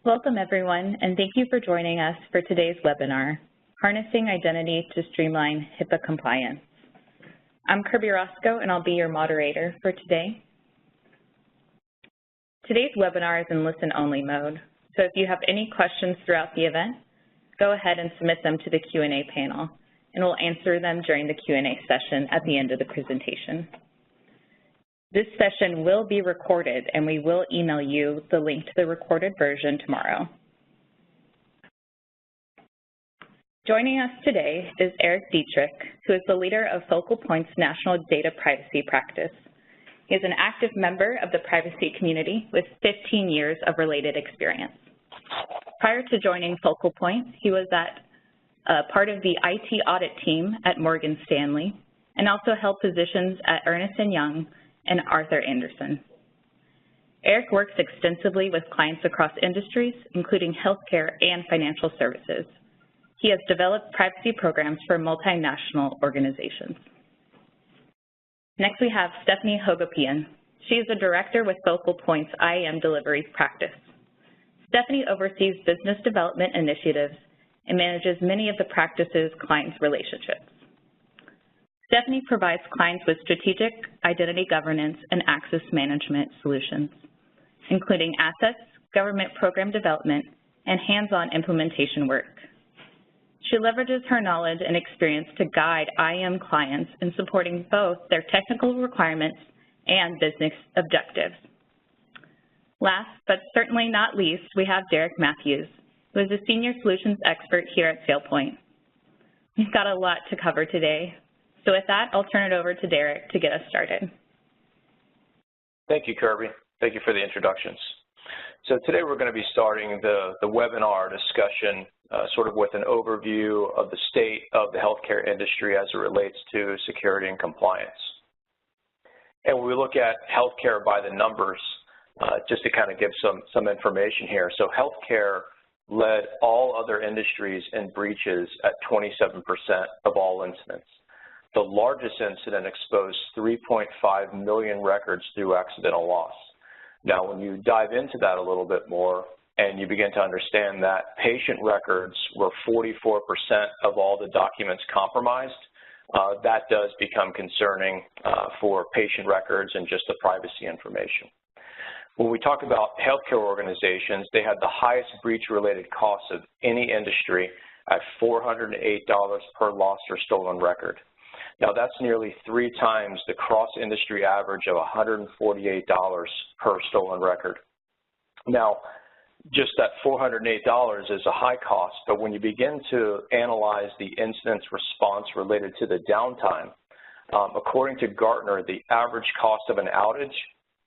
Welcome everyone, and thank you for joining us for today's webinar, Harnessing Identity to Streamline HIPAA Compliance. I'm Kirby Roscoe, and I'll be your moderator for today. Today's webinar is in listen-only mode, so if you have any questions throughout the event, go ahead and submit them to the Q&A panel, and we'll answer them during the Q&A session at the end of the presentation. This session will be recorded, and we will email you the link to the recorded version tomorrow. Joining us today is Eric Dietrich, who is the leader of Focal Point's National Data Privacy Practice. He is an active member of the privacy community with 15 years of related experience. Prior to joining Focal Point, he was part of the IT audit team at Morgan Stanley and also held positions at Ernst & Young and Arthur Andersen. Eric works extensively with clients across industries, including healthcare and financial services. He has developed privacy programs for multinational organizations. Next, we have Stephanie Hogopian. She is a director with Focal Point's IAM delivery practice. Stephanie oversees business development initiatives and manages many of the practice's clients' relationships. Stephanie provides clients with strategic identity governance and access management solutions, including assets, government program development, and hands-on implementation work. She leverages her knowledge and experience to guide IAM clients in supporting both their technical requirements and business objectives. Last, but certainly not least, we have Derek Matthews, who is a senior solutions expert here at SailPoint. We've got a lot to cover today. So with that, I'll turn it over to Derek to get us started. Thank you, Kirby. Thank you for the introductions. So today we're going to be starting the webinar discussion sort of with an overview of the state of the healthcare industry as it relates to security and compliance. And when we look at healthcare by the numbers, just to kind of give some information here. So healthcare led all other industries in breaches at 27% of all incidents. The largest incident exposed 3.5 million records through accidental loss. Now, when you dive into that a little bit more and you begin to understand that patient records were 44% of all the documents compromised, that does become concerning for patient records and just the privacy information. When we talk about healthcare organizations, they had the highest breach-related costs of any industry at $408 per lost or stolen record. Now, that's nearly 3 times the cross-industry average of $148 per stolen record. Now, just that $408 is a high cost, but when you begin to analyze the incident's response related to the downtime, according to Gartner, the average cost of an outage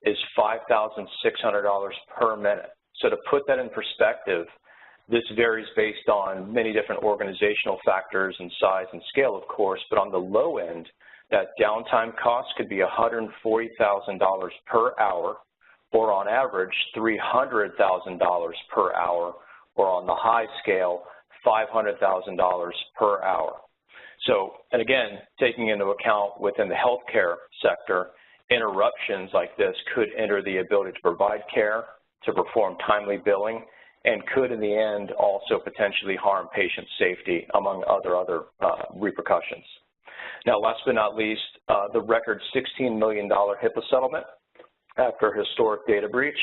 is $5,600 per minute. So to put that in perspective, this varies based on many different organizational factors and size and scale, of course, but on the low end, that downtime cost could be $140,000 per hour, or on average, $300,000 per hour, or on the high scale, $500,000 per hour. So, and again, taking into account within the healthcare sector, interruptions like this could enter the ability to provide care, to perform timely billing, and could in the end also potentially harm patient safety, among other repercussions. Now, last but not least, the record $16 million HIPAA settlement after a historic data breach.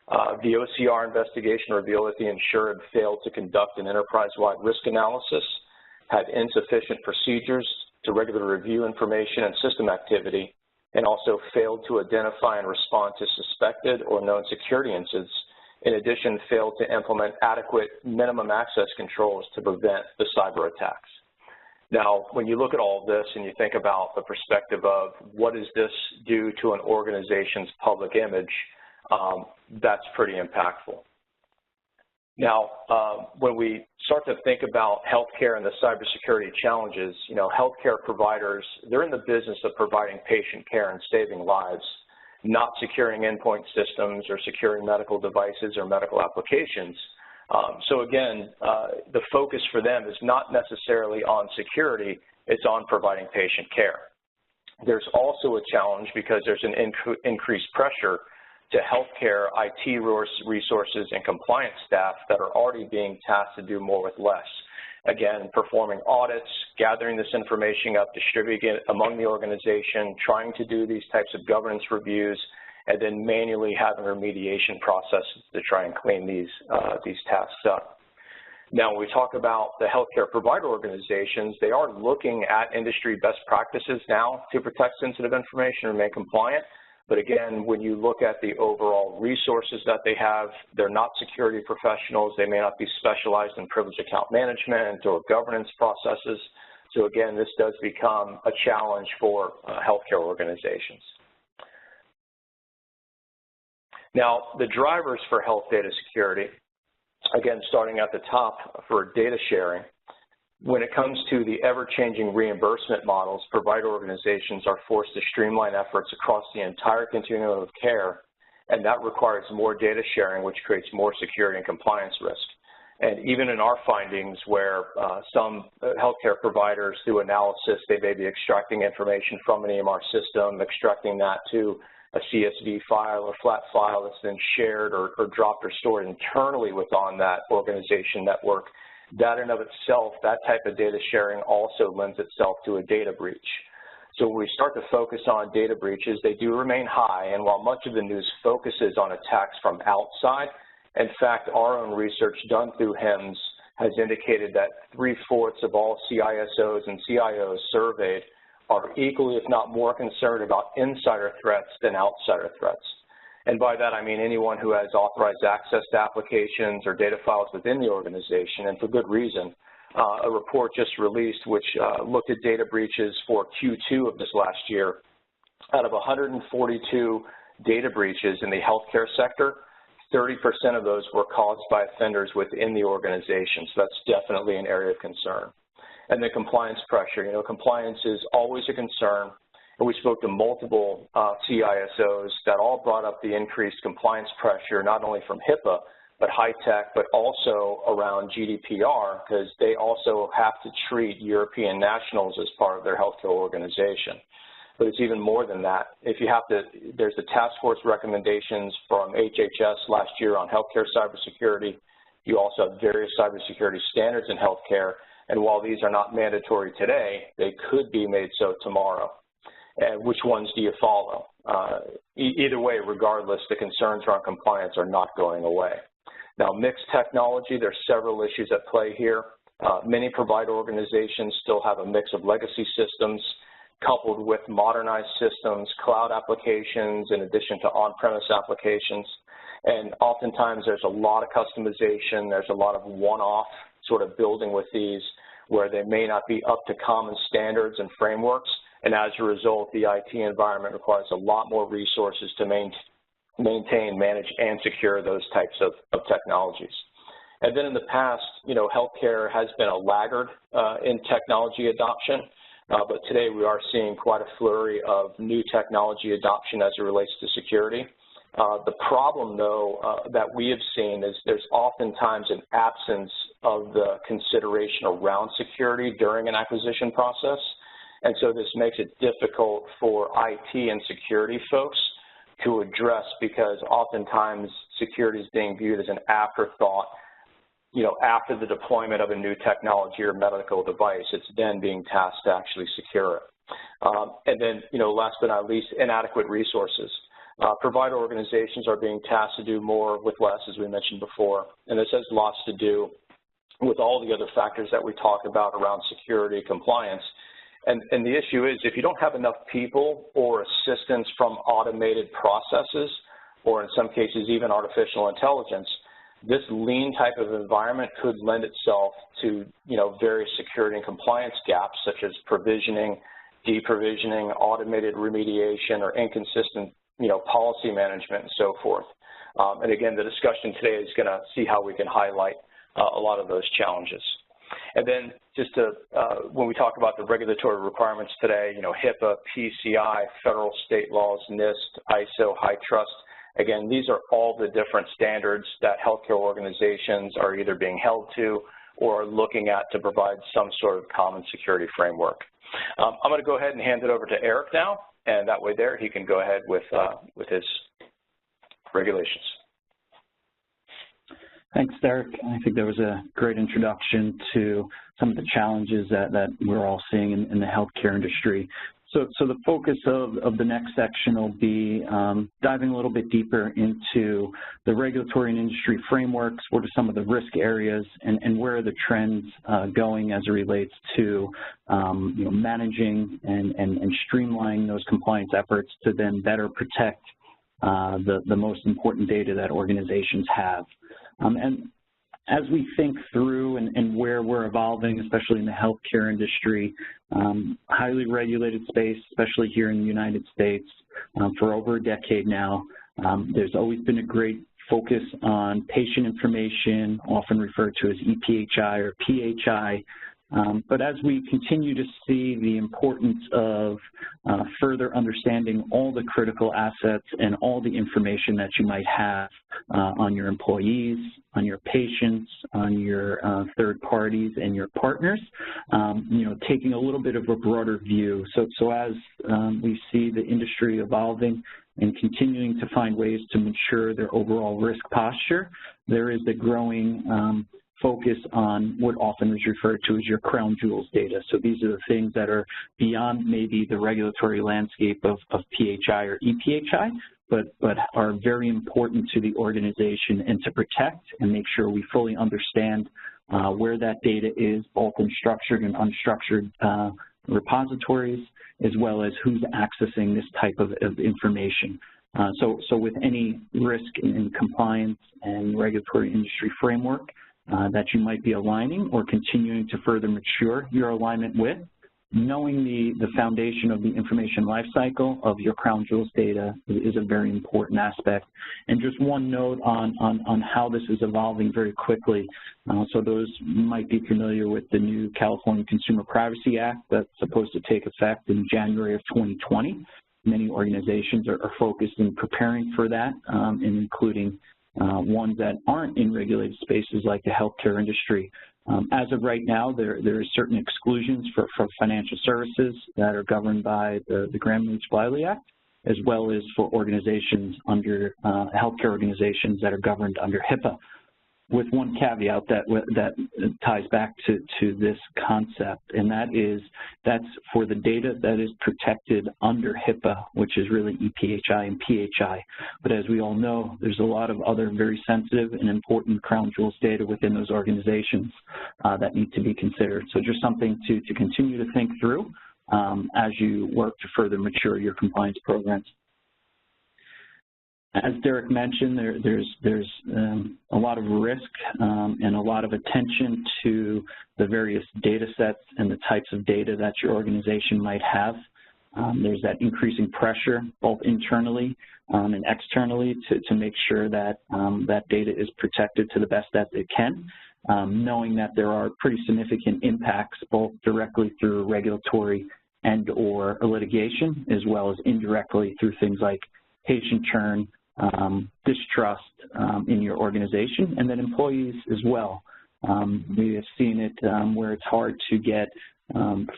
The OCR investigation revealed that the insured failed to conduct an enterprise-wide risk analysis, had insufficient procedures to regularly review information and system activity, and also failed to identify and respond to suspected or known security incidents. In addition, failed to implement adequate minimum access controls to prevent the cyber attacks. Now, when you look at all of this and you think about the perspective of what does this do to an organization's public image, that's pretty impactful. Now, when we start to think about healthcare and the cybersecurity challenges, you know, healthcare providers, they're in the business of providing patient care and saving lives, not securing endpoint systems or securing medical devices or medical applications. So again, the focus for them is not necessarily on security, it's on providing patient care. There's also a challenge because there's an increased pressure to healthcare IT resources and compliance staff that are already being tasked to do more with less. Again, performing audits, gathering this information up, distributing it among the organization, trying to do these types of governance reviews, and then manually having remediation processes to try and clean these tasks up. Now, when we talk about the healthcare provider organizations, they are looking at industry best practices now to protect sensitive information and remain compliant. But again, when you look at the overall resources that they have, they're not security professionals. They may not be specialized in privileged account management or governance processes. So again, this does become a challenge for healthcare organizations. Now, the drivers for health data security, again, starting at the top for data sharing, when it comes to the ever-changing reimbursement models, provider organizations are forced to streamline efforts across the entire continuum of care, and that requires more data sharing, which creates more security and compliance risk. And even in our findings where some healthcare providers, through analysis, they may be extracting information from an EMR system, extracting that to a CSV file or flat file that's then shared or dropped or stored internally within that organization network. That in of itself, that type of data sharing also lends itself to a data breach. So when we start to focus on data breaches, they do remain high, and while much of the news focuses on attacks from outside, in fact, our own research done through HIMSS has indicated that 3/4 of all CISOs and CIOs surveyed are equally, if not more, concerned about insider threats than outsider threats. And by that, I mean anyone who has authorized access to applications or data files within the organization, and for good reason. A report just released which looked at data breaches for Q2 of this last year. Out of 142 data breaches in the healthcare sector, 30% of those were caused by offenders within the organization, so that's definitely an area of concern. And then compliance pressure. You know, compliance is always a concern. And we spoke to multiple CISOs that all brought up the increased compliance pressure, not only from HIPAA, but high-tech, but also around GDPR, because they also have to treat European nationals as part of their healthcare organization. But it's even more than that. If you have to, there's the task force recommendations from HHS last year on healthcare cybersecurity. You also have various cybersecurity standards in healthcare, and while these are not mandatory today, they could be made so tomorrow. And which ones do you follow? Either way, regardless, the concerns around compliance are not going away. Now, mixed technology, there's several issues at play here. Many provider organizations still have a mix of legacy systems coupled with modernized systems, cloud applications, in addition to on-premise applications. And oftentimes there's a lot of customization, there's a lot of one-off sort of building with these where they may not be up to common standards and frameworks. And as a result, the IT environment requires a lot more resources to maintain, manage, and secure those types of technologies. And then in the past, you know, healthcare has been a laggard in technology adoption, but today we are seeing quite a flurry of new technology adoption as it relates to security. The problem, though, that we have seen is there's oftentimes an absence of the consideration around security during an acquisition process. And so this makes it difficult for IT and security folks to address because oftentimes security is being viewed as an afterthought, you know, after the deployment of a new technology or medical device. It's then being tasked to actually secure it. And then, you know, last but not least, inadequate resources. Provider organizations are being tasked to do more with less, as we mentioned before, and this has lots to do with all the other factors that we talk about around security, compliance. And the issue is if you don't have enough people or assistance from automated processes, or in some cases even artificial intelligence, this lean type of environment could lend itself to, you know, various security and compliance gaps such as provisioning, deprovisioning, automated remediation, or inconsistent, you know, policy management and so forth. And again, the discussion today is going to see how we can highlight a lot of those challenges. And then just to, when we talk about the regulatory requirements today, you know, HIPAA, PCI, federal, state laws, NIST, ISO, HighTrust, again, these are all the different standards that healthcare organizations are either being held to or looking at to provide some sort of common security framework. I'm going to go ahead and hand it over to Eric now, and that way there he can go ahead with his. regulations. Thanks, Derek. I think that was a great introduction to some of the challenges that we're all seeing in the healthcare industry. So the focus of the next section will be diving a little bit deeper into the regulatory and industry frameworks, what are some of the risk areas, and where are the trends going as it relates to managing and streamlining those compliance efforts to then better protect the most important data that organizations have. And as we think through and where we're evolving, especially in the healthcare industry, highly regulated space, especially here in the United States, for over a decade now, there's always been a great focus on patient information, often referred to as EPHI or PHI. But as we continue to see the importance of further understanding all the critical assets and all the information that you might have on your employees, on your patients, on your third parties and your partners, taking a little bit of a broader view. So as we see the industry evolving and continuing to find ways to mature their overall risk posture, there is a growing focus on what often is referred to as your crown jewels data. So these are the things that are beyond maybe the regulatory landscape of PHI or EPHI, but are very important to the organization and to protect and make sure we fully understand where that data is, both in structured and unstructured repositories, as well as who's accessing this type of information. So with any risk in compliance and regulatory industry framework that you might be aligning or continuing to further mature your alignment with, knowing the foundation of the information lifecycle of your crown jewels data is a very important aspect. And just one note on how this is evolving very quickly. So those might be familiar with the new California Consumer Privacy Act that's supposed to take effect in January of 2020. Many organizations are focused in preparing for that, and including ones that aren't in regulated spaces like the healthcare industry. As of right now, there are certain exclusions for financial services that are governed by the Gramm-Leach-Bliley Act, as well as for organizations under healthcare organizations that are governed under HIPAA, with one caveat that ties back to this concept, and that's for the data that is protected under HIPAA, which is really EPHI and PHI. But as we all know, there's a lot of other very sensitive and important crown jewels data within those organizations that need to be considered. So just something to continue to think through as you work to further mature your compliance programs. As Derek mentioned, there's a lot of risk and a lot of attention to the various data sets and the types of data that your organization might have. There's that increasing pressure, both internally and externally, to make sure that that data is protected to the best that it can, knowing that there are pretty significant impacts, both directly through regulatory and or litigation, as well as indirectly through things like patient churn, distrust in your organization, and then employees as well. We have seen it where it's hard to get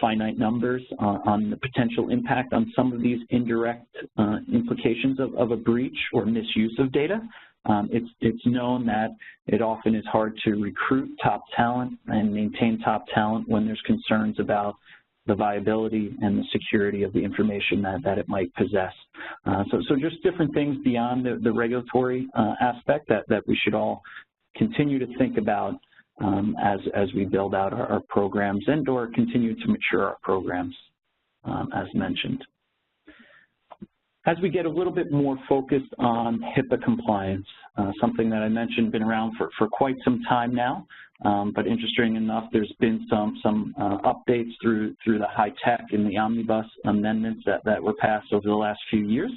finite numbers on the potential impact on some of these indirect implications of a breach or misuse of data. It's known that it often is hard to recruit top talent and maintain top talent when there's concerns about the viability and the security of the information that it might possess. So just different things beyond the regulatory aspect that we should all continue to think about as we build out our programs and or continue to mature our programs, as mentioned. As we get a little bit more focused on HIPAA compliance, something that I mentioned been around for quite some time now, but interesting enough, there's been some updates through the high-tech and the omnibus amendments that were passed over the last few years.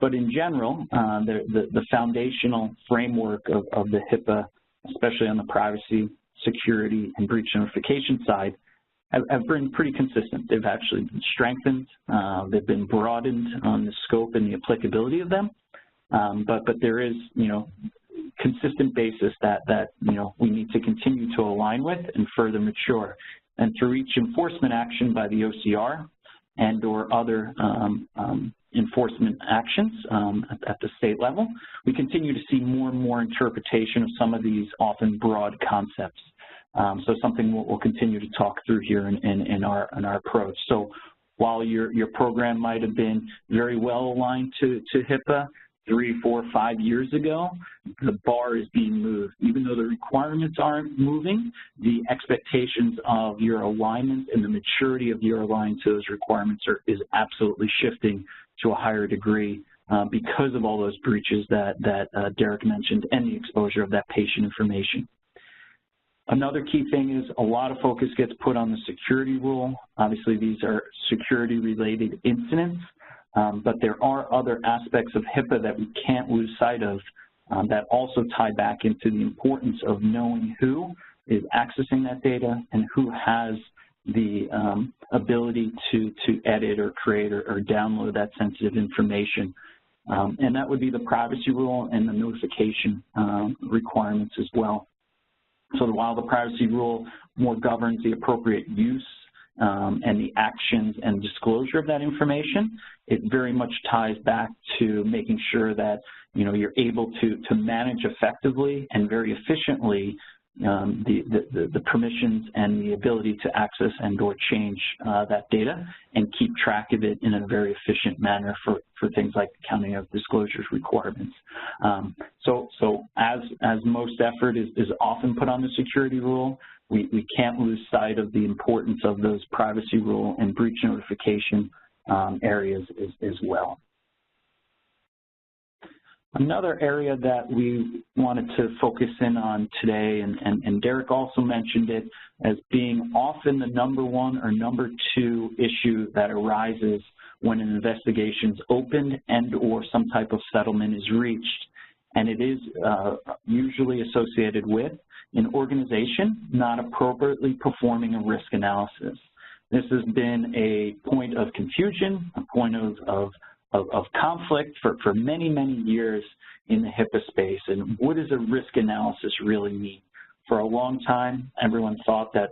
But in general, the foundational framework of the HIPAA, especially on the privacy, security, and breach notification side, have been pretty consistent. They've actually been strengthened. They've been broadened on the scope and the applicability of them. But there is, consistent basis that we need to continue to align with and further mature. And through each enforcement action by the OCR, and or other enforcement actions at the state level, we continue to see more and more interpretation of some of these often broad concepts. So something we'll continue to talk through here in our approach. So while your program might have been very well aligned to HIPAA 3, 4, 5 years ago, the bar is being moved. Even though the requirements aren't moving, the expectations of your alignment and the maturity of your alignment to those requirements is absolutely shifting to a higher degree because of all those breaches that Derek mentioned and the exposure of that patient information. Another key thing is a lot of focus gets put on the security rule. Obviously, these are security-related incidents, but there are other aspects of HIPAA that we can't lose sight of that also tie back into the importance of knowing who is accessing that data and who has the ability to edit or create or download that sensitive information. And that would be the privacy rule and the notification requirements as well. So while the privacy rule more governs the appropriate use and the actions and disclosure of that information, it very much ties back to making sure that you're able to manage effectively and very efficiently the permissions and the ability to access and or change that data and keep track of it in a very efficient manner for things like counting of disclosures requirements. So as most effort is often put on the security rule, we can't lose sight of the importance of those privacy rule and breach notification areas as well. Another area that we wanted to focus in on today, and Derek also mentioned it as being often the #1 or #2 issue that arises when an investigation is opened and or some type of settlement is reached. And it is usually associated with an organization not appropriately performing a risk analysis. This has been a point of confusion, a point of conflict for many, many years in the HIPAA space. And what does a risk analysis really mean? For a long time, everyone thought that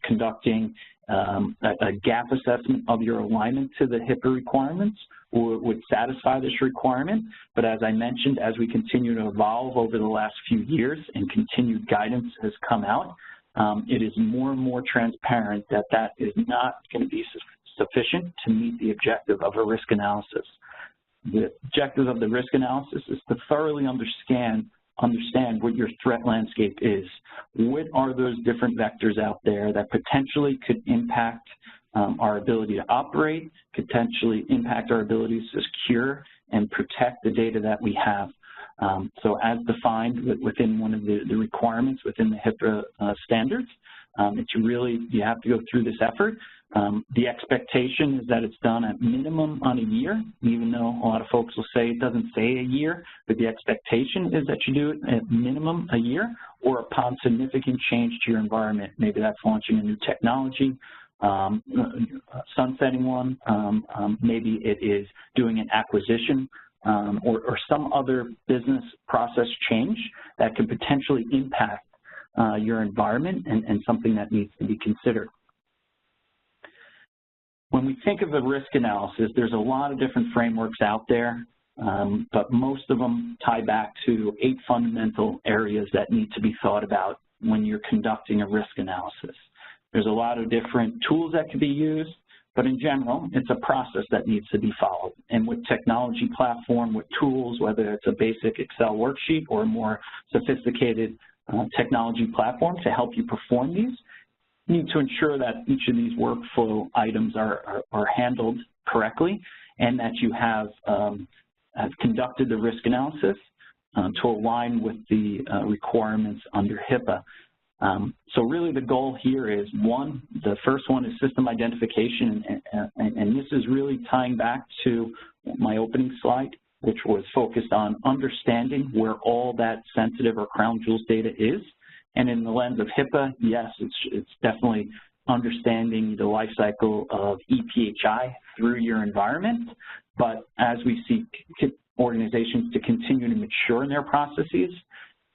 conducting a gap assessment of your alignment to the HIPAA requirements would satisfy this requirement. But as I mentioned, as we continue to evolve over the last few years and continued guidance has come out, it is more and more transparent that that is not going to be sufficient to meet the objective of a risk analysis. The objective of the risk analysis is to thoroughly understand what your threat landscape is. What are those different vectors out there that potentially could impact our ability to operate, potentially impact our ability to secure and protect the data that we have. So as defined within one of the requirements within the HIPAA standards, you have to go through this effort. The expectation is that it's done at minimum on a year, even though a lot of folks will say it doesn't say a year, but the expectation is that you do it at minimum a year or upon significant change to your environment. Maybe that's launching a new technology, sunsetting one, maybe it is doing an acquisition or some other business process change that could potentially impact your environment and something that needs to be considered. When we think of a risk analysis, there's a lot of different frameworks out there, but most of them tie back to 8 fundamental areas that need to be thought about when you're conducting a risk analysis. There's a lot of different tools that can be used, but in general, it's a process that needs to be followed. And with technology platform, with tools, whether it's a basic Excel worksheet or a more sophisticated technology platform to help you perform these, you need to ensure that each of these workflow items are handled correctly and that you have conducted the risk analysis to align with the requirements under HIPAA. So really the goal here is, the first one is system identification, and this is really tying back to my opening slide, which was focused on understanding where all that sensitive or crown jewels data is. And in the lens of HIPAA, yes, it's definitely understanding the life cycle of EPHI through your environment. But as we seek organizations to continue to mature in their processes,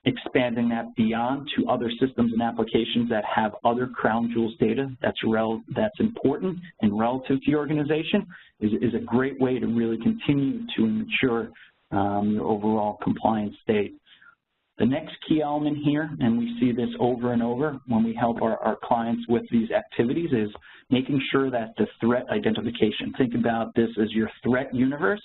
expanding that beyond to other systems and applications that have other crown jewels data that's important and relative to your organization is a great way to really continue to ensure your overall compliance state. The next key element here, and we see this over and over when we help our clients with these activities, is making sure that the threat identification, think about this as your threat universe.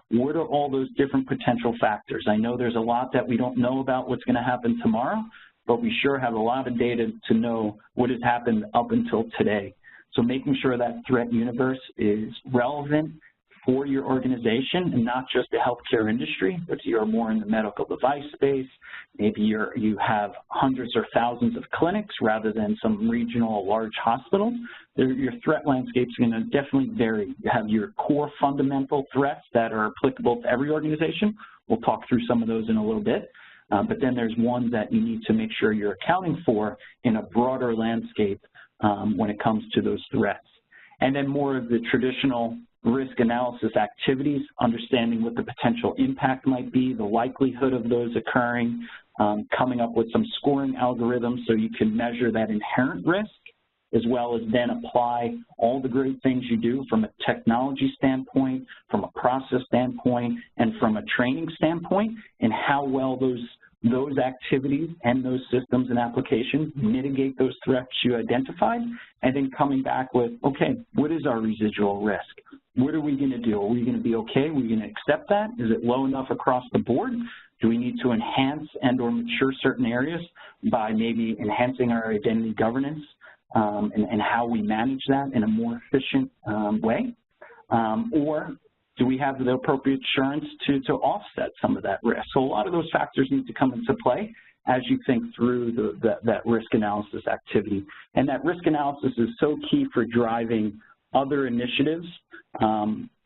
What are all those different potential factors? I know there's a lot that we don't know about what's going to happen tomorrow, but we sure have a lot of data to know what has happened up until today. So making sure that threat universe is relevant for your organization and not just the healthcare industry, but you're more in the medical device space. Maybe you have hundreds or thousands of clinics rather than some regional large hospitals. Your threat landscape is going to definitely vary. You have your core fundamental threats that are applicable to every organization. We'll talk through some of those in a little bit. But then there's ones that you need to make sure you're accounting for in a broader landscape when it comes to those threats. And then more of the traditional risk analysis activities, understanding what the potential impact might be, the likelihood of those occurring, coming up with some scoring algorithms so you can measure that inherent risk, as well as then apply all the great things you do from a technology standpoint, from a process standpoint, and from a training standpoint, and how well those activities and those systems and applications mitigate those threats you identified, and then coming back with, okay, what is our residual risk? What are we going to do? Are we going to be okay? Are we going to accept that? Is it low enough across the board? Do we need to enhance and or mature certain areas by maybe enhancing our identity governance and how we manage that in a more efficient way? Or do we have the appropriate assurance to offset some of that risk? So a lot of those factors need to come into play as you think through that risk analysis activity. And that risk analysis is so key for driving other initiatives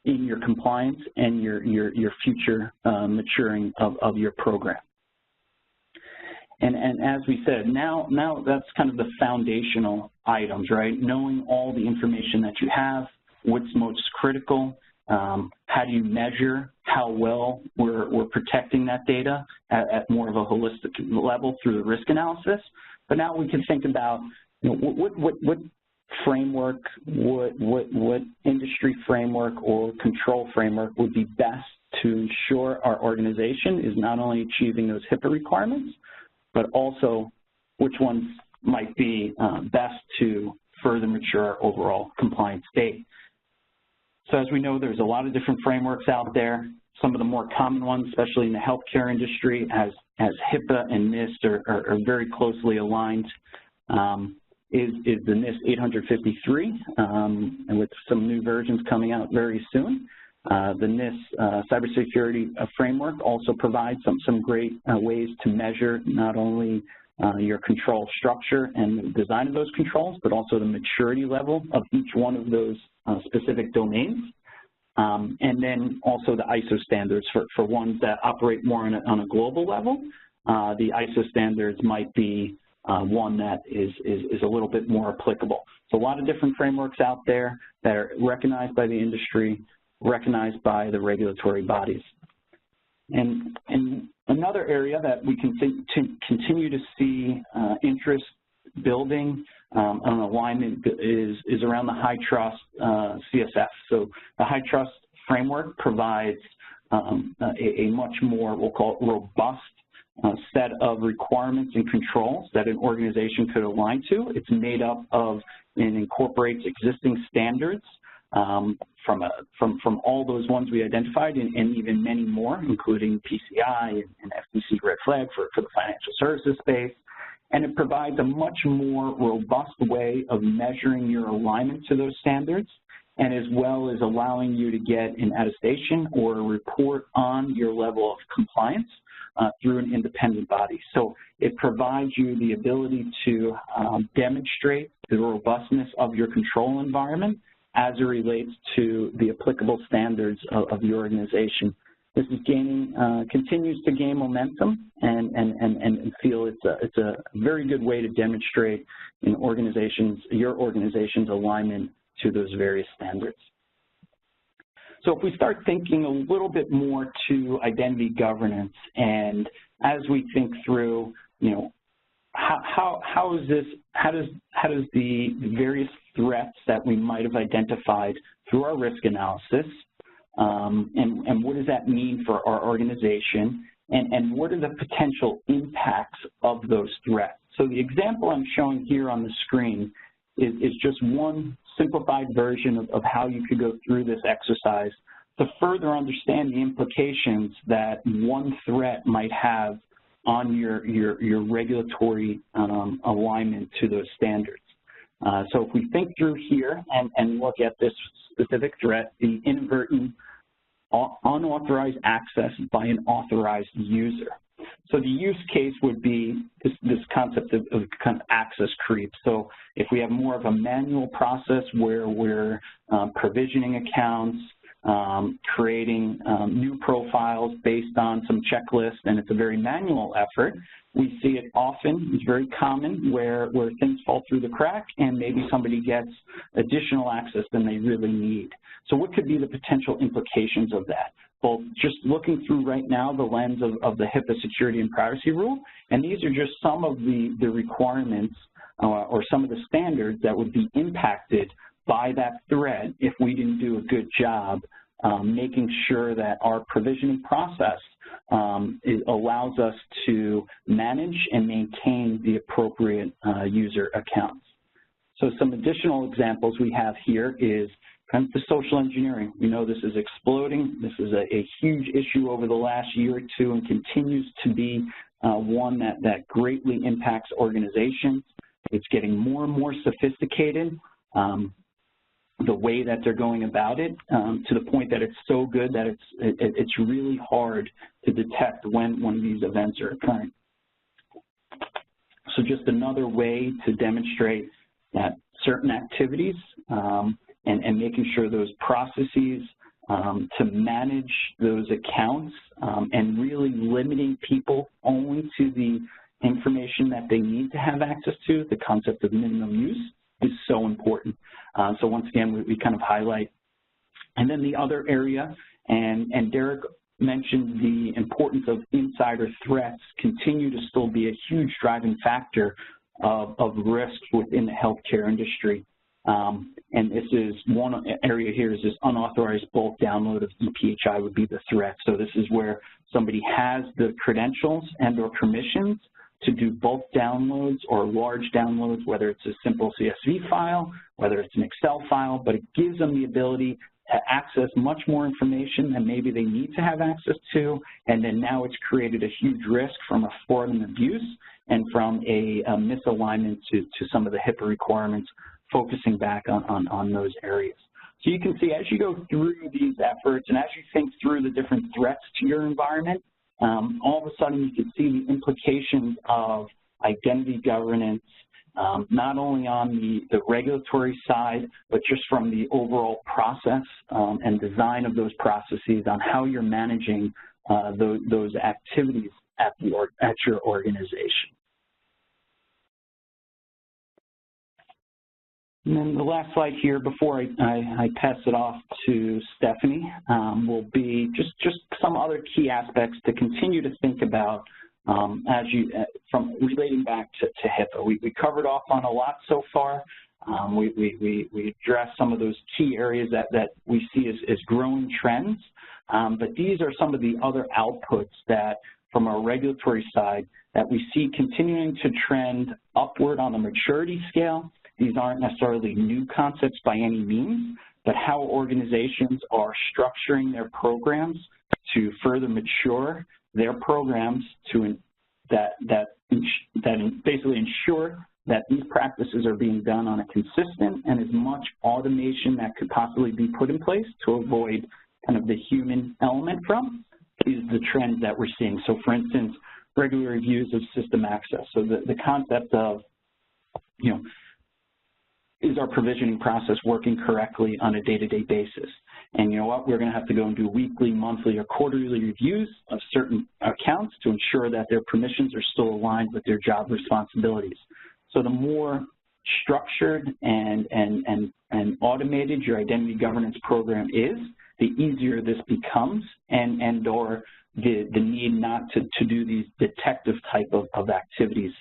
in your compliance and your future maturing of your program. And as we said, now that's kind of the foundational items, right? Knowing all the information that you have, what's most critical, how do you measure how well we're protecting that data at more of a holistic level through the risk analysis. But now we can think about, you know, what framework, what industry framework or control framework would be best to ensure our organization is not only achieving those HIPAA requirements, but also which ones might be best to further mature our overall compliance state. So as we know, there's a lot of different frameworks out there. Some of the more common ones, especially in the healthcare industry, as HIPAA and NIST are very closely aligned, is the NIST 853, and with some new versions coming out very soon. The NIST Cybersecurity Framework also provides some great ways to measure not only your control structure and the design of those controls, but also the maturity level of each one of those specific domains. And then also the ISO standards for ones that operate more on a global level. The ISO standards might be one that is a little bit more applicable. So a lot of different frameworks out there that are recognized by the industry, recognized by the regulatory bodies. And another area that we can continue to see interest building on alignment is around the HiTRUST CFS. So the HiTRUST framework provides a much more, we'll call it, robust set of requirements and controls that an organization could align to. It's made up of and incorporates existing standards from all those ones we identified and even many more, including PCI and FTC Red Flag for the financial services space. And it provides a much more robust way of measuring your alignment to those standards, and as well as allowing you to get an attestation or a report on your level of compliance through an independent body. So it provides you the ability to demonstrate the robustness of your control environment as it relates to the applicable standards of the organization. This is gaining, continues to gain momentum, and feel it's a very good way to demonstrate in your organization's alignment to those various standards. So if we start thinking a little bit more to identity governance, and as we think through, how does the various threats that we might have identified through our risk analysis, and what does that mean for our organization, and what are the potential impacts of those threats? So the example I'm showing here on the screen is just one simplified version of how you could go through this exercise to further understand the implications that one threat might have on your regulatory alignment to those standards. So if we think through here and look at this specific threat, the inadvertent unauthorized access by an authorized user. So the use case would be this concept of kind of access creep. So if we have more of a manual process where we're provisioning accounts, creating new profiles based on some checklist, and it's a very manual effort, we see it often, it's very common, where things fall through the crack and maybe somebody gets additional access than they really need. So what could be the potential implications of that? Well, just looking through right now the lens of the HIPAA security and privacy rule, and these are just some of the requirements or some of the standards that would be impacted by that threat if we didn't do a good job making sure that our provisioning process allows us to manage and maintain the appropriate user accounts. So some additional examples we have here is kind of the social engineering. We know this is exploding. This is a huge issue over the last year or two and continues to be one that greatly impacts organizations. It's getting more and more sophisticated, the way that they're going about it, to the point that it's so good that it's really hard to detect when one of these events are occurring. So just another way to demonstrate that certain activities and making sure those processes to manage those accounts and really limiting people only to the information that they need to have access to, the concept of minimum use, is so important. So once again, we kind of highlight. And then the other area, and Derek mentioned the importance of insider threats continue to still be a huge driving factor of risks within the healthcare industry. And this is one area here is this unauthorized bulk download of EPHI would be the threat. So this is where somebody has the credentials and or permissions to do bulk downloads or large downloads, whether it's a simple CSV file, whether it's an Excel file, but it gives them the ability to access much more information than maybe they need to have access to, and then now it's created a huge risk from a fraudulent abuse and from a misalignment to some of the HIPAA requirements, focusing back on those areas. So you can see as you go through these efforts and as you think through the different threats to your environment, all of a sudden you can see the implications of identity governance, not only on the regulatory side, but just from the overall process and design of those processes on how you're managing those activities at your organization. And then the last slide here before I pass it off to Stephanie will be just some other key aspects to continue to think about as you from relating back to HIPAA. We covered off on a lot so far. We addressed some of those key areas that we see as growing trends, but these are some of the other outputs that from our regulatory side that we see continuing to trend upward on the maturity scale. These aren't necessarily new concepts by any means, but how organizations are structuring their programs to further mature their programs to that basically ensure that these practices are being done on a consistent and as much automation that could possibly be put in place to avoid kind of the human element from is the trend that we're seeing. So for instance, regular reviews of system access. So the concept of, is our provisioning process working correctly on a day-to-day basis? And you know what, we're going to have to go and do weekly, monthly, or quarterly reviews of certain accounts to ensure that their permissions are still aligned with their job responsibilities. So the more structured and automated your identity governance program is, the easier this becomes and or the need not to do these detective type of activities.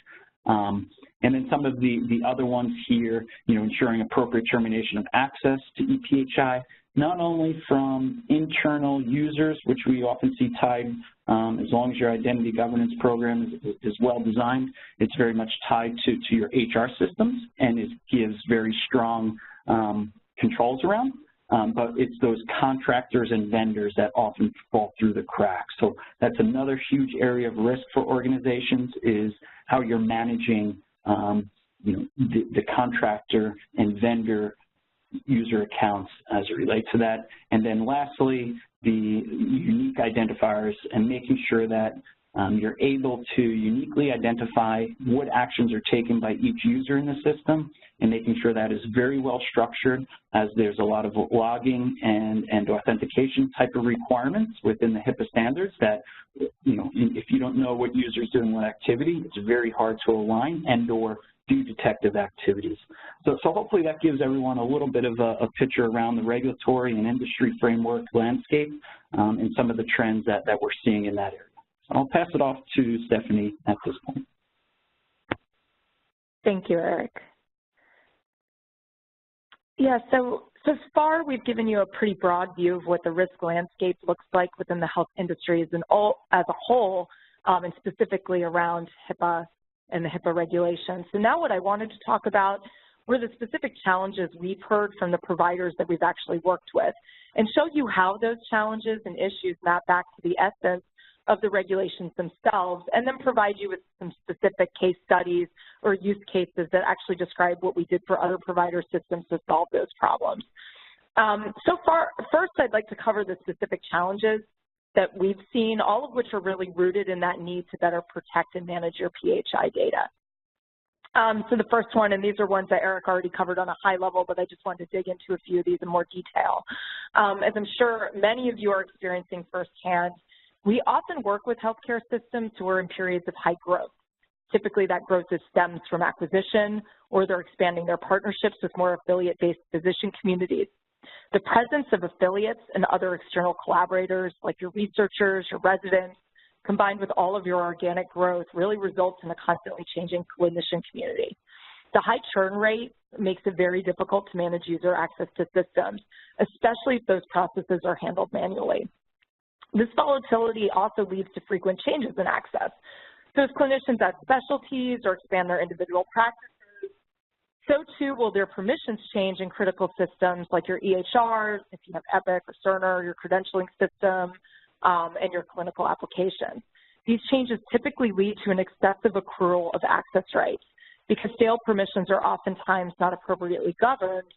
And then some of the other ones here, ensuring appropriate termination of access to EPHI, not only from internal users, which we often see tied, as long as your identity governance program is well designed, it's very much tied to your HR systems, and it gives very strong controls around. But it's those contractors and vendors that often fall through the cracks. So that's another huge area of risk for organizations, is how you're managing the contractor and vendor user accounts as it relates to that. And then lastly, the unique identifiers and making sure that you're able to uniquely identify what actions are taken by each user in the system, and making sure that is very well structured, as there's a lot of logging and authentication type of requirements within the HIPAA standards that, if you don't know what user's doing what activity, it's very hard to align and or do detective activities. So hopefully that gives everyone a little bit of a picture around the regulatory and industry framework landscape and some of the trends that we're seeing in that area. So I'll pass it off to Stephanie at this point. Thank you, Eric. Yeah, so far we've given you a pretty broad view of what the risk landscape looks like within the health industry as a whole, and specifically around HIPAA and the HIPAA regulations. So now what I wanted to talk about were the specific challenges we've heard from the providers that we've actually worked with, and show you how those challenges and issues map back to the essence of the regulations themselves, and then provide you with some specific case studies or use cases that actually describe what we did for other provider systems to solve those problems. First I'd like to cover the specific challenges that we've seen, all of which are really rooted in that need to better protect and manage your PHI data. So the first one, and these are ones that Eric already covered on a high level, but I just wanted to dig into a few of these in more detail. As I'm sure many of you are experiencing firsthand, we often work with healthcare systems who are in periods of high growth. Typically that growth stems from acquisition, or they're expanding their partnerships with more affiliate-based physician communities. The presence of affiliates and other external collaborators, like your researchers, your residents, combined with all of your organic growth, really results in a constantly changing clinician community. The high churn rate makes it very difficult to manage user access to systems, especially if those processes are handled manually. This volatility also leads to frequent changes in access. So as clinicians add specialties or expand their individual practices, so too will their permissions change in critical systems like your EHRs, if you have Epic or Cerner, your credentialing system, and your clinical applications. These changes typically lead to an excessive accrual of access rights because stale permissions are oftentimes not appropriately governed,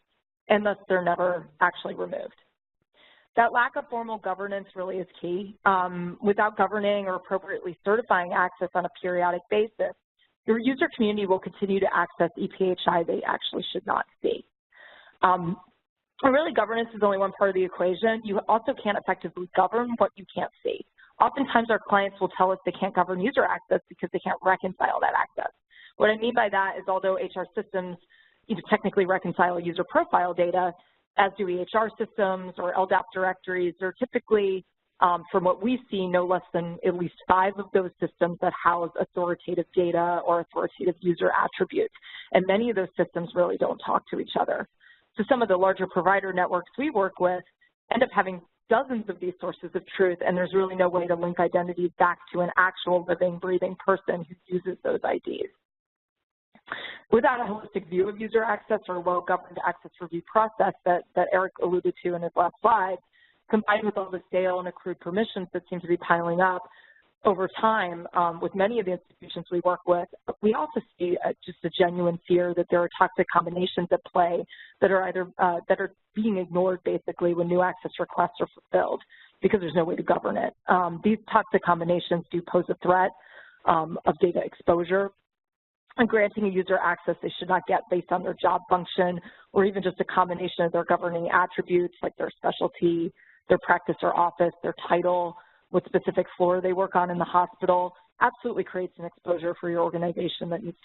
and thus they're never actually removed. That lack of formal governance really is key. Without governing or appropriately certifying access on a periodic basis, your user community will continue to access EPHI they actually should not see. Really, governance is only one part of the equation. You also can't effectively govern what you can't see. Oftentimes, our clients will tell us they can't govern user access because they can't reconcile that access. What I mean by that is, although HR systems technically reconcile user profile data, as do EHR systems or LDAP directories, they're typically, from what we see, no less than at least 5 of those systems that house authoritative data or authoritative user attributes. And many of those systems really don't talk to each other. So some of the larger provider networks we work with end up having dozens of these sources of truth, and there's really no way to link identities back to an actual living, breathing person who uses those IDs. Without a holistic view of user access or a well-governed access review process that Eric alluded to in his last slide, combined with all the stale and accrued permissions that seem to be piling up over time with many of the institutions we work with, we also see just a genuine fear that there are toxic combinations at play that are either that are being ignored basically when new access requests are fulfilled because there's no way to govern it. These toxic combinations do pose a threat of data exposure, and granting a user access they should not get based on their job function or even just a combination of their governing attributes like their specialty, their practice or office, their title, what specific floor they work on in the hospital, absolutely creates an exposure for your organization that needs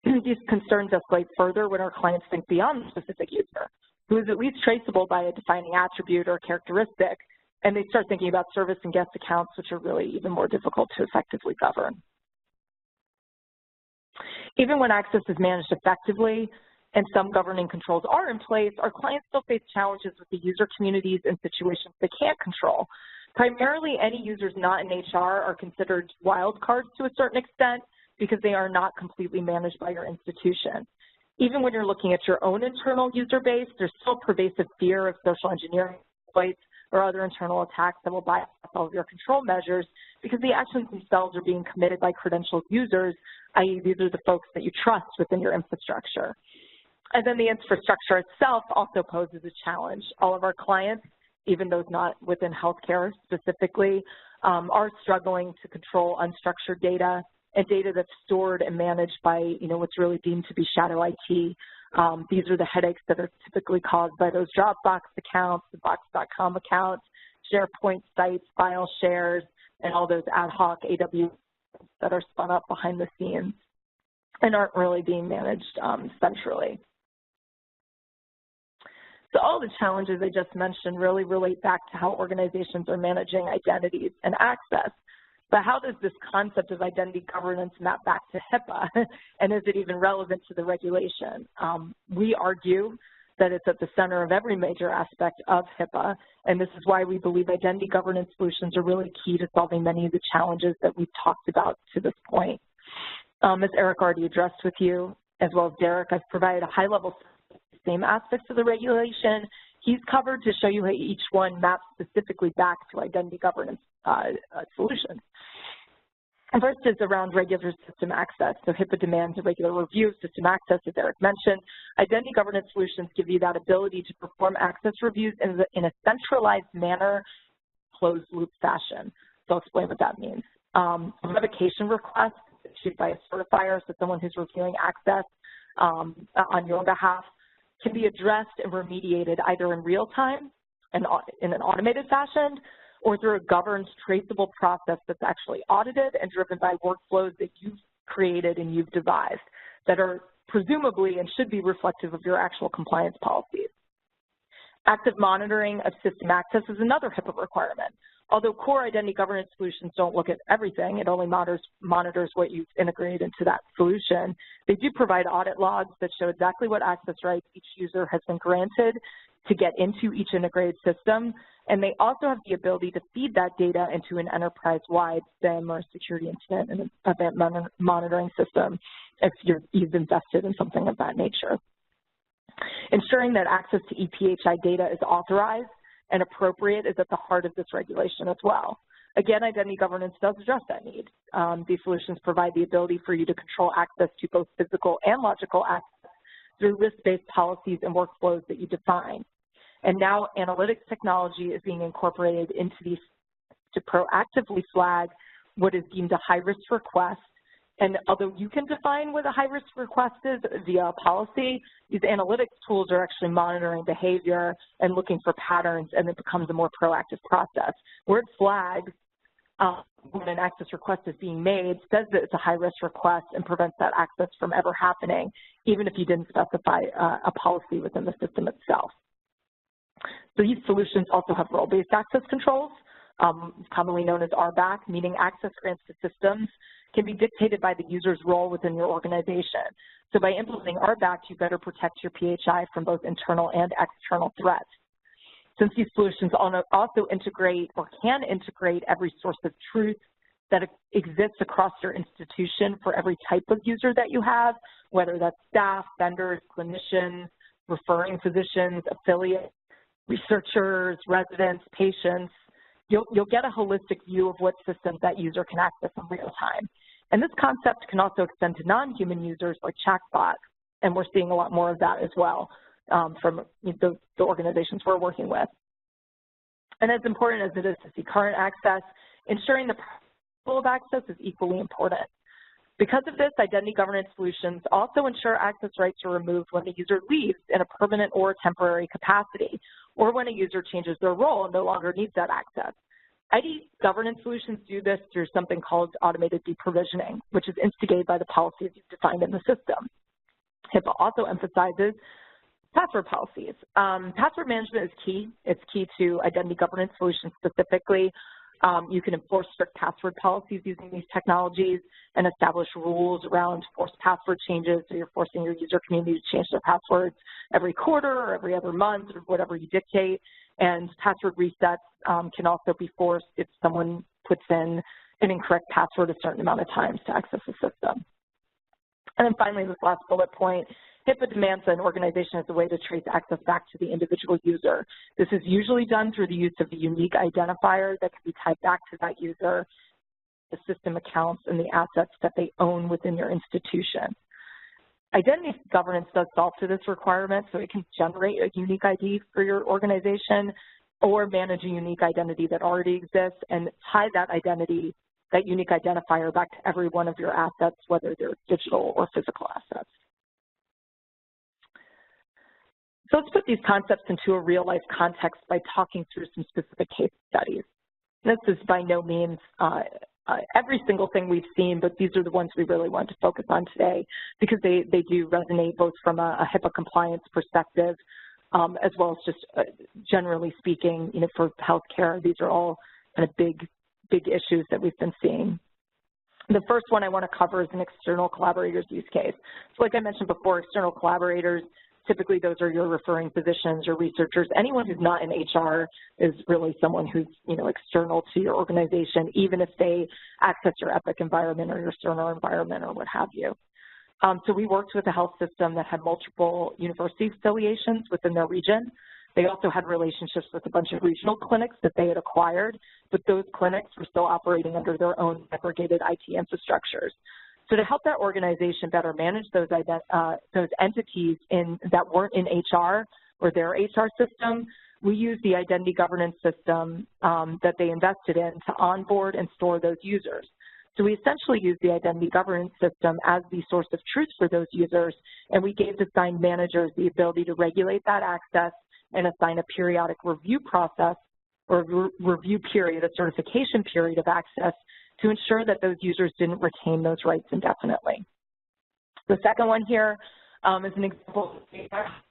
to. These concerns escalate further when our clients think beyond the specific user. who is at least traceable by a defining attribute or characteristic, and they start thinking about service and guest accounts, which are really even more difficult to effectively govern. Even when access is managed effectively and some governing controls are in place, our clients still face challenges with the user communities and situations they can't control. Primarily, any users not in HR are considered wild cards to a certain extent because they are not completely managed by your institution. Even when you're looking at your own internal user base, there's still pervasive fear of social engineering exploits or other internal attacks that will bypass all of your control measures because the actions themselves are being committed by credentialed users, i.e. these are the folks that you trust within your infrastructure. And then the infrastructure itself also poses a challenge. All of our clients, even those not within healthcare specifically, are struggling to control unstructured data and data that's stored and managed by, what's really deemed to be shadow IT. These are the headaches that are typically caused by those Dropbox accounts, the Box.com accounts, SharePoint sites, file shares, and all those ad hoc AWS that are spun up behind the scenes and aren't really being managed centrally. So all the challenges I just mentioned really relate back to how organizations are managing identities and access. But how does this concept of identity governance map back to HIPAA, and is it even relevant to the regulation? We argue that it's at the center of every major aspect of HIPAA, and this is why we believe identity governance solutions are really key to solving many of the challenges that we've talked about to this point. As Eric already addressed with you, as well as Derek, I've provided a high-level same aspects of the regulation he's covered to show you how each one maps specifically back to identity governance solutions. And first is around regular system access. So HIPAA demands a regular review of system access, as Eric mentioned. Identity governance solutions give you that ability to perform access reviews in a centralized manner, closed loop fashion. So I'll explain what that means. A revocation request issued by a certifier, so someone who's reviewing access on your behalf, can be addressed and remediated either in real time and in an automated fashion, or through a governed, traceable process that's actually audited and driven by workflows that you've created and you've devised that are presumably and should be reflective of your actual compliance policies. Active monitoring of system access is another HIPAA requirement. Although core identity governance solutions don't look at everything, it only monitors what you've integrated into that solution. They do provide audit logs that show exactly what access rights each user has been granted to get into each integrated system, and they also have the ability to feed that data into an enterprise-wide SIEM or security incident and event monitoring system if you've invested in something of that nature. Ensuring that access to EPHI data is authorized and appropriate is at the heart of this regulation as well. Again, identity governance does address that need. These solutions provide the ability for you to control access to both physical and logical access through risk-based policies and workflows that you define. And now analytics technology is being incorporated into these to proactively flag what is deemed a high-risk request. And although you can define what a high-risk request is via policy, these analytics tools are actually monitoring behavior and looking for patterns, and it becomes a more proactive process. Where it flags when an access request is being made, says that it's a high-risk request and prevents that access from ever happening, even if you didn't specify a policy within the system itself. So these solutions also have role-based access controls, commonly known as RBAC, meaning access grants to systems can be dictated by the user's role within your organization. So by implementing RBAC, you better protect your PHI from both internal and external threats. Since these solutions also integrate or can integrate every source of truth that exists across your institution for every type of user that you have, whether that's staff, vendors, clinicians, referring physicians, affiliates, researchers, residents, patients, you'll get a holistic view of what systems that user can access in real time. And this concept can also extend to non-human users like chatbots, and we're seeing a lot more of that as well from the organizations we're working with. And as important as it is to see current access, ensuring the principle of access is equally important. Because of this, identity governance solutions also ensure access rights are removed when the user leaves in a permanent or temporary capacity, or when a user changes their role and no longer needs that access. ID governance solutions do this through something called automated deprovisioning, which is instigated by the policies you've defined in the system. HIPAA also emphasizes Password policies. Password management is key. It's key to identity governance solutions specifically. You can enforce strict password policies using these technologies and establish rules around forced password changes. So you're forcing your user community to change their passwords every quarter or every other month or whatever you dictate. And password resets can also be forced if someone puts in an incorrect password a certain amount of times to access the system. And then finally, this last bullet point, HIPAA demands that an organization has a way to trace access back to the individual user. This is usually done through the use of a unique identifier that can be tied back to that user, the system accounts, and the assets that they own within your institution. Identity governance does solve to this requirement, so it can generate a unique ID for your organization or manage a unique identity that already exists and tie that identity, that unique identifier, back to every one of your assets, whether they're digital or physical assets. So let's put these concepts into a real-life context by talking through some specific case studies. This is by no means every single thing we've seen, but these are the ones we really want to focus on today because they do resonate both from a HIPAA compliance perspective as well as just generally speaking, you know, for healthcare, these are all kind of big issues that we've been seeing. The first one I want to cover is an external collaborators use case. So like I mentioned before, external collaborators, typically those are your referring physicians or researchers. Anyone who's not in HR is really someone who's, you know, external to your organization, even if they access your Epic environment or your Cerner environment or what have you. So we worked with a health system that had multiple university affiliations within their region. They also had relationships with a bunch of regional clinics that they had acquired, but those clinics were still operating under their own segregated IT infrastructures. So to help that organization better manage those entities that weren't in HR or their HR system, we used the identity governance system that they invested in to onboard and store those users. So we essentially used the identity governance system as the source of truth for those users, and we gave assigned managers the ability to regulate that access and assign a periodic review process or review period, a certification period of access to ensure that those users didn't retain those rights indefinitely. The second one here is an example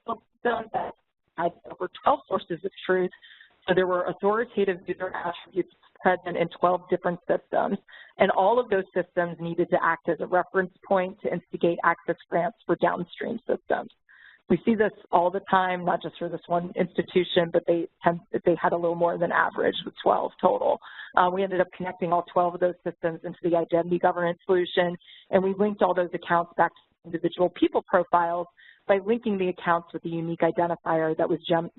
of that had over 12 sources of truth. So there were authoritative user attributes present in 12 different systems, and all of those systems needed to act as a reference point to instigate access grants for downstream systems. We see this all the time, not just for this one institution, but they had a little more than average with 12 total. We ended up connecting all 12 of those systems into the identity governance solution, and we linked all those accounts back to individual people profiles by linking the accounts with the unique identifier that was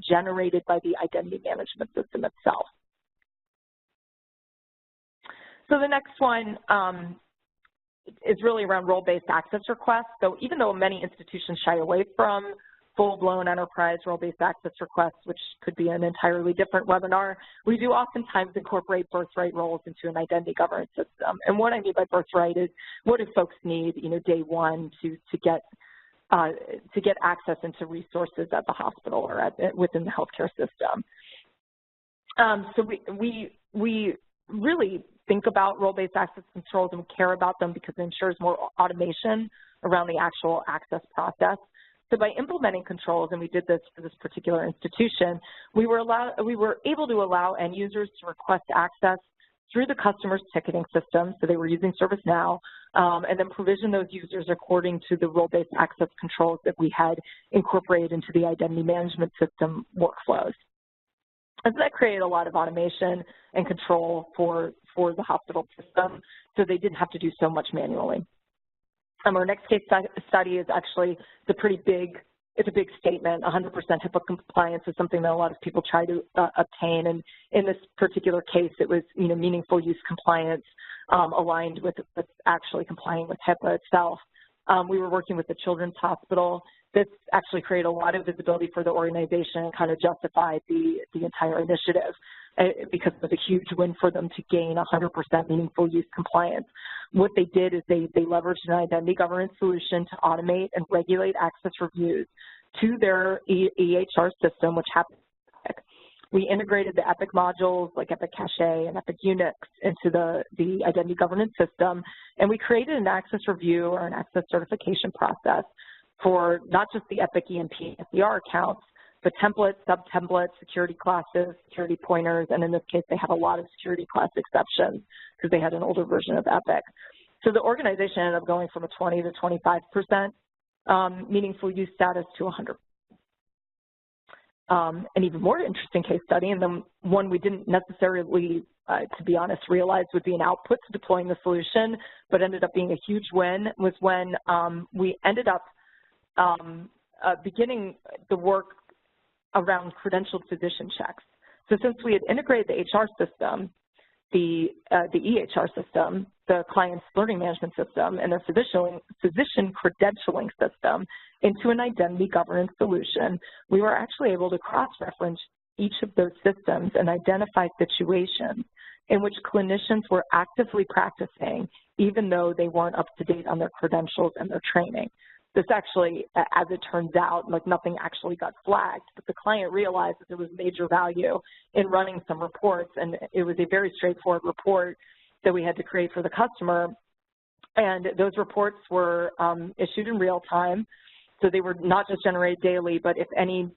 generated by the identity management system itself. So the next one is really around role-based access requests. So even though many institutions shy away from full-blown enterprise role-based access requests, which could be an entirely different webinar, we do oftentimes incorporate birthright roles into an identity governance system. And what I mean by birthright is, what do folks need, you know, day one to get access into resources at the hospital or within the healthcare system. So we really think about role-based access controls and we care about them because it ensures more automation around the actual access process. So by implementing controls, and we did this for this particular institution, we were able to allow end users to request access through the customer's ticketing system, so they were using ServiceNow, and then provision those users according to the role-based access controls that we had incorporated into the identity management system workflows. And so that created a lot of automation and control for the hospital system, so they didn't have to do so much manually. Our next case study is actually it's a big statement. 100% HIPAA compliance is something that a lot of people try to obtain, and in this particular case, it was, you know, meaningful use compliance aligned with actually complying with HIPAA itself. We were working with the Children's Hospital. This actually created a lot of visibility for the organization and kind of justified the entire initiative because it was a huge win for them to gain 100% meaningful use compliance. What they did is they leveraged an identity governance solution to automate and regulate access reviews to their EHR system, which happened. We integrated the Epic modules like Epic Cache and Epic Unix into the identity governance system, and we created an access review or an access certification process for not just the Epic EMP and SDR accounts, but templates, sub-templates, security classes, security pointers, and in this case, they had a lot of security class exceptions because they had an older version of Epic. So the organization ended up going from a 20 to 25% meaningful use status to 100. An even more interesting case study, and then one we didn't necessarily, to be honest, realize would be an output to deploying the solution, but ended up being a huge win, was when we ended up beginning the work around credentialed physician checks. So since we had integrated the HR system, the EHR system, the client's learning management system, and their physician credentialing system into an identity governance solution, we were actually able to cross-reference each of those systems and identify situations in which clinicians were actively practicing even though they weren't up to date on their credentials and their training. This actually, as it turns out, like nothing actually got flagged, but the client realized that there was major value in running some reports, and it was a very straightforward report that we had to create for the customer. And those reports were issued in real time, so they were not just generated daily, but if any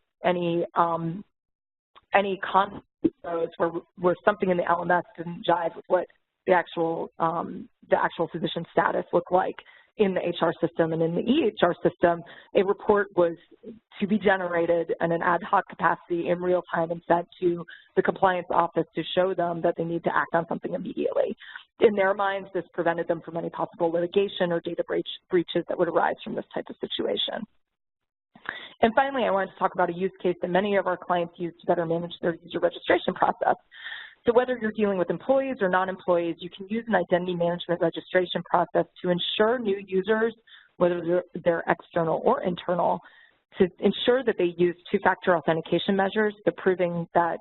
content where something in the LMS didn't jive with what the actual physician status looked like in the HR system and in the EHR system, a report was to be generated in an ad hoc capacity in real time and sent to the compliance office to show them that they need to act on something immediately. In their minds, this prevented them from any possible litigation or data breaches that would arise from this type of situation. And finally, I wanted to talk about a use case that many of our clients use to better manage their user registration process. So whether you're dealing with employees or non-employees, you can use an identity management registration process to ensure new users, whether they're external or internal, to ensure that they use two-factor authentication measures, to proving that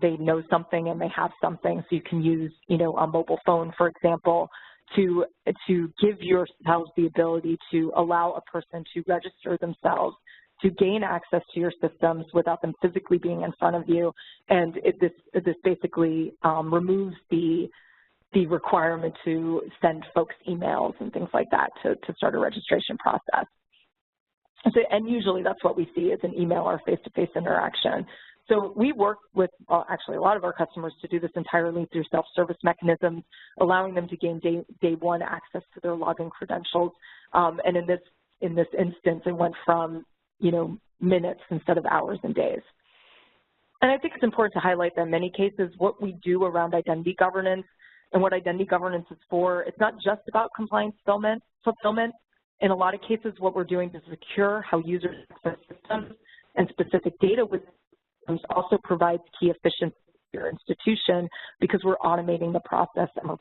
they know something and they have something. So you can use, a mobile phone, for example, to give yourselves the ability to allow a person to register themselves, to gain access to your systems without them physically being in front of you. And this basically removes the requirement to send folks emails and things like that to start a registration process. And usually that's what we see is an email or face-to-face interaction. So we work with actually a lot of our customers to do this entirely through self-service mechanisms, allowing them to gain day one access to their login credentials. And in this instance, it went from minutes instead of hours and days. And I think it's important to highlight that in many cases, what we do around identity governance and what identity governance is for, it's not just about compliance fulfillment. In a lot of cases, what we're doing to secure how users access systems and specific data with systems also provides key efficiency to your institution because we're automating the process and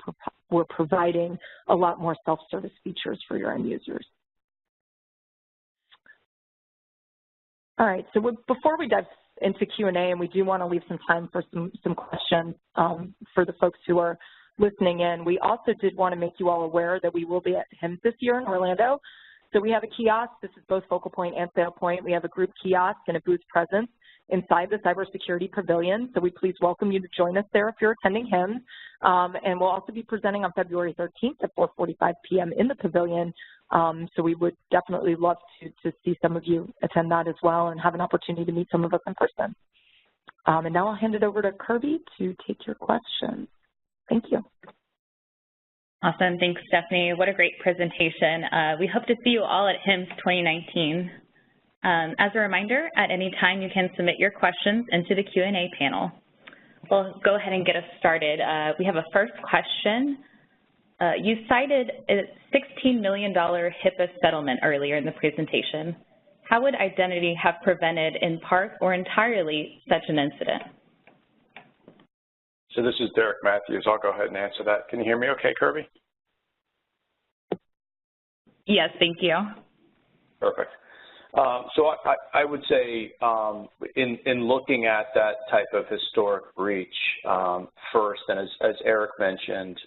we're providing a lot more self-service features for your end users. All right, so before we dive into Q&A, and we do want to leave some time for some questions for the folks who are listening in, we also did want to make you all aware that we will be at HIMSS this year in Orlando. So we have a kiosk. This is both Focal Point and SailPoint. We have a group kiosk and a booth presence inside the Cybersecurity Pavilion. So we please welcome you to join us there if you're attending HIMSS. And we'll also be presenting on February 13th at 4:45 p.m. in the pavilion. So we would definitely love to see some of you attend that as well and have an opportunity to meet some of us in person. And now I'll hand it over to Kirby to take your questions. Thank you. Awesome. Thanks, Stephanie. What a great presentation. We hope to see you all at HIMSS 2019. As a reminder, at any time you can submit your questions into the Q&A panel. We'll go ahead and get us started. We have a first question. You cited a $16 million HIPAA settlement earlier in the presentation. How would identity have prevented, in part or entirely, such an incident? So this is Derek Matthews. I'll go ahead and answer that. Can you hear me okay, Kirby? Yes, thank you. Perfect. So I would say in looking at that type of historic breach, first, and as Eric mentioned,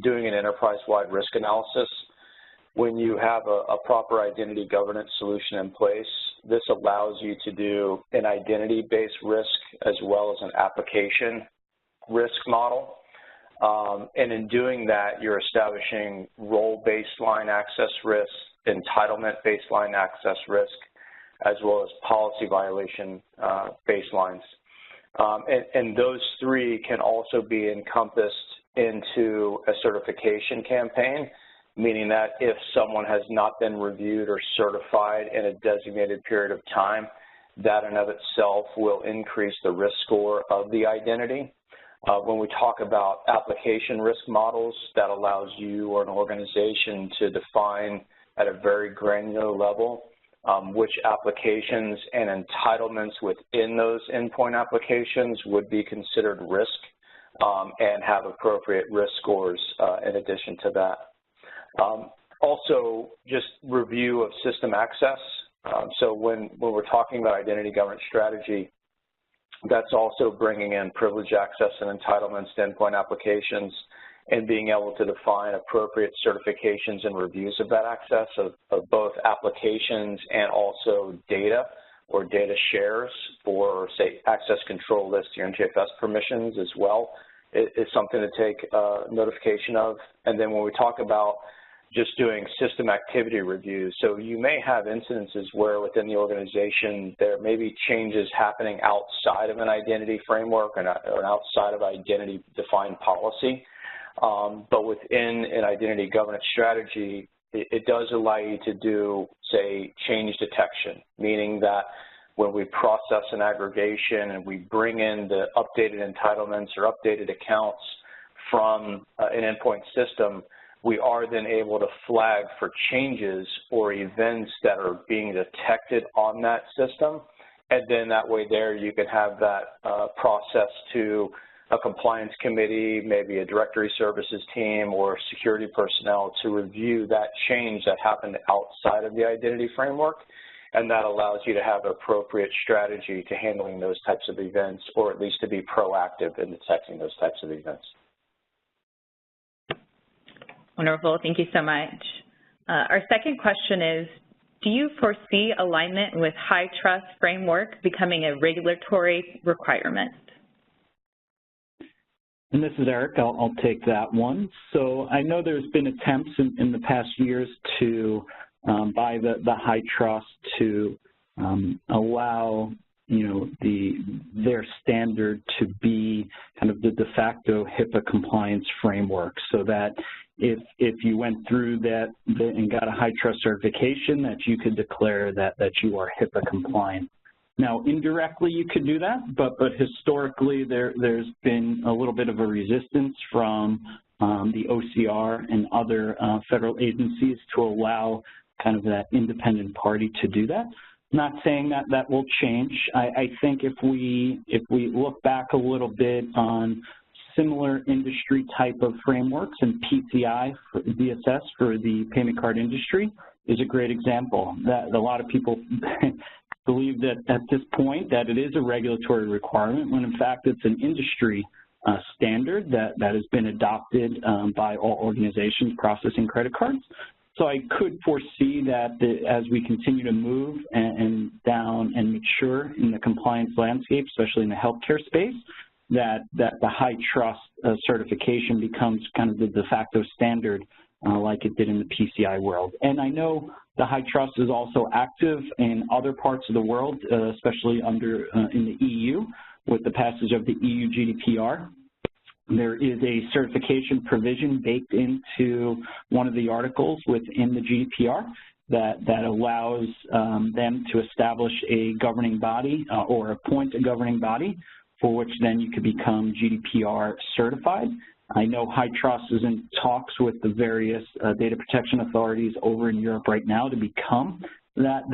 doing an enterprise-wide risk analysis, when you have a proper identity governance solution in place, this allows you to do an identity-based risk as well as an application risk model. And in doing that, you're establishing role-based line access risks, entitlement baseline access risk, as well as policy violation baselines. And those three can also be encompassed into a certification campaign, meaning that if someone has not been reviewed or certified in a designated period of time, that in of itself will increase the risk score of the identity. When we talk about application risk models, that allows you or an organization to define at a very granular level which applications and entitlements within those endpoint applications would be considered risk and have appropriate risk scores in addition to that. Also, just review of system access. So when we're talking about identity governance strategy, that's also bringing in privilege access and entitlements to endpoint applications and being able to define appropriate certifications and reviews of that access of both applications and also data or data shares for, say, access control lists, your NGFS permissions as well, is something to take notification of. And then when we talk about just doing system activity reviews, so you may have incidences where within the organization there may be changes happening outside of an identity framework or outside of identity defined policy. But within an identity governance strategy, it does allow you to do, say, change detection, meaning that when we process an aggregation and we bring in the updated entitlements or updated accounts from an endpoint system, we are then able to flag for changes or events that are being detected on that system. And then that way there you can have that process to a compliance committee, maybe a directory services team or security personnel to review that change that happened outside of the identity framework. And that allows you to have an appropriate strategy to handling those types of events, or at least to be proactive in detecting those types of events. Wonderful. Thank you so much. Our second question is, do you foresee alignment with HITRUST framework becoming a regulatory requirement? And this is Eric. I'll take that one. So I know there's been attempts in the past years to by the HITRUST to allow their standard to be kind of the de facto HIPAA compliance framework, so that if you went through that and got a HighTrust certification, that you could declare that you are HIPAA compliant. Now, indirectly you could do that, but historically there's been a little bit of a resistance from the OCR and other federal agencies to allow kind of that independent party to do that. Not saying that will change. I think if we look back a little bit on similar industry type of frameworks, and PCI for DSS for the payment card industry is a great example. That a lot of people believe that at this point that it is a regulatory requirement, when in fact it's an industry standard that has been adopted by all organizations processing credit cards. So I could foresee that as we continue to move and down and mature in the compliance landscape, especially in the healthcare space, that the HITRUST certification becomes kind of the de facto standard like it did in the PCI world. And I know the HITRUST is also active in other parts of the world, especially in the EU, with the passage of the EU GDPR. There is a certification provision baked into one of the articles within the GDPR that allows them to establish a governing body or appoint a governing body for which then you could become GDPR certified. I know HITRUST is in talks with the various data protection authorities over in Europe right now to become that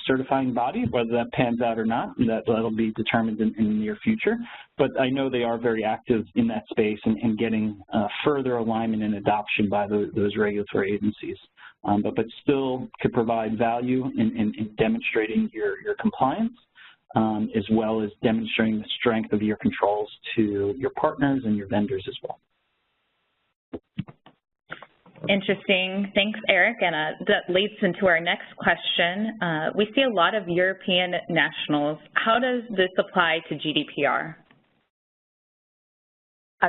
certifying body. Whether that pans out or not, that'll be determined in the near future. But I know they are very active in that space and getting further alignment and adoption by those regulatory agencies. But still could provide value in demonstrating your compliance, as well as demonstrating the strength of your controls to your partners and your vendors as well. Interesting. Thanks, Eric. And that leads into our next question. We see a lot of European nationals. How does this apply to GDPR?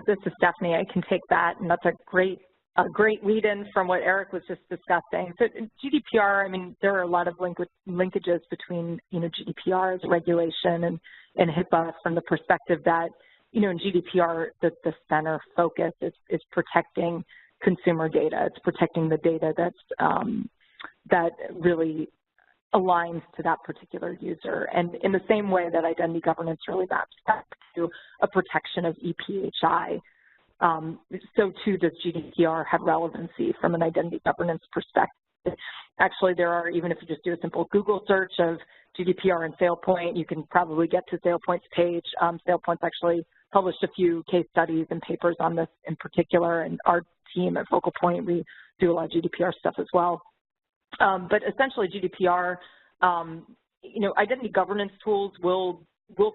This is Stephanie. I can take that, and that's a great a great lead-in from what Eric was just discussing. So GDPR, I mean, there are a lot of linkages between, GDPR as a regulation and HIPAA from the perspective that, in GDPR, the center focus is protecting consumer data. It's protecting the data that really aligns to that particular user. And in the same way that identity governance really maps back to a protection of EPHI, so too does GDPR have relevancy from an identity governance perspective. Actually, there are, even if you just do a simple Google search of GDPR and SailPoint, you can probably get to SailPoint's page. SailPoint's actually published a few case studies and papers on this in particular, and our team at Focal Point, we do a lot of GDPR stuff as well. But essentially GDPR, identity governance tools will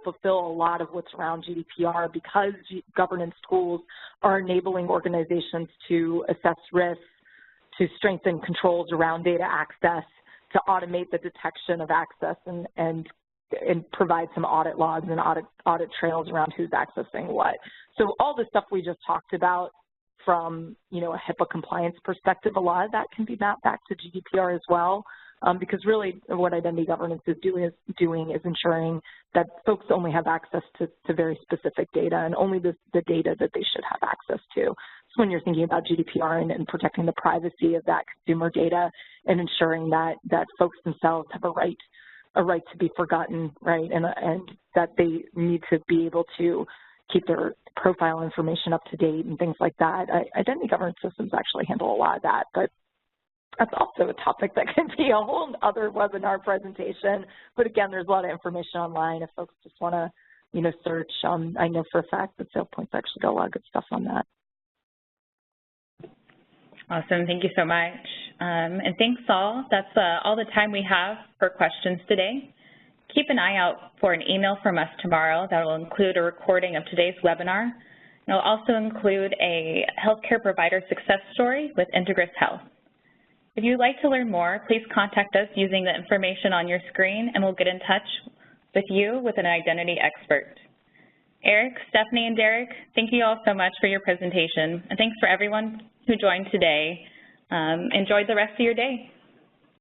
fulfill a lot of what's around GDPR because governance tools are enabling organizations to assess risks, to strengthen controls around data access, to automate the detection of access and provide some audit logs and audit trails around who's accessing what. So all the stuff we just talked about from, a HIPAA compliance perspective, a lot of that can be mapped back to GDPR as well, because really what identity governance is doing is ensuring that folks only have access to very specific data and only the data that they should have access to. So when you're thinking about GDPR and protecting the privacy of that consumer data and ensuring that folks themselves have a right to be forgotten, right, and that they need to be able to keep their profile information up to date and things like that. Identity governance systems actually handle a lot of that, but that's also a topic that can be a whole other webinar presentation. But again, there's a lot of information online if folks just want to, search. I know for a fact that SailPoint's actually got a lot of good stuff on that. Awesome. Thank you so much. And thanks all. That's all the time we have for questions today. Keep an eye out for an email from us tomorrow that will include a recording of today's webinar. And it'll also include a healthcare provider success story with Integris Health. If you'd like to learn more, please contact us using the information on your screen and we'll get in touch with you with an identity expert. Eric, Stephanie, and Derek, thank you all so much for your presentation. And thanks for everyone who joined today. Enjoy the rest of your day.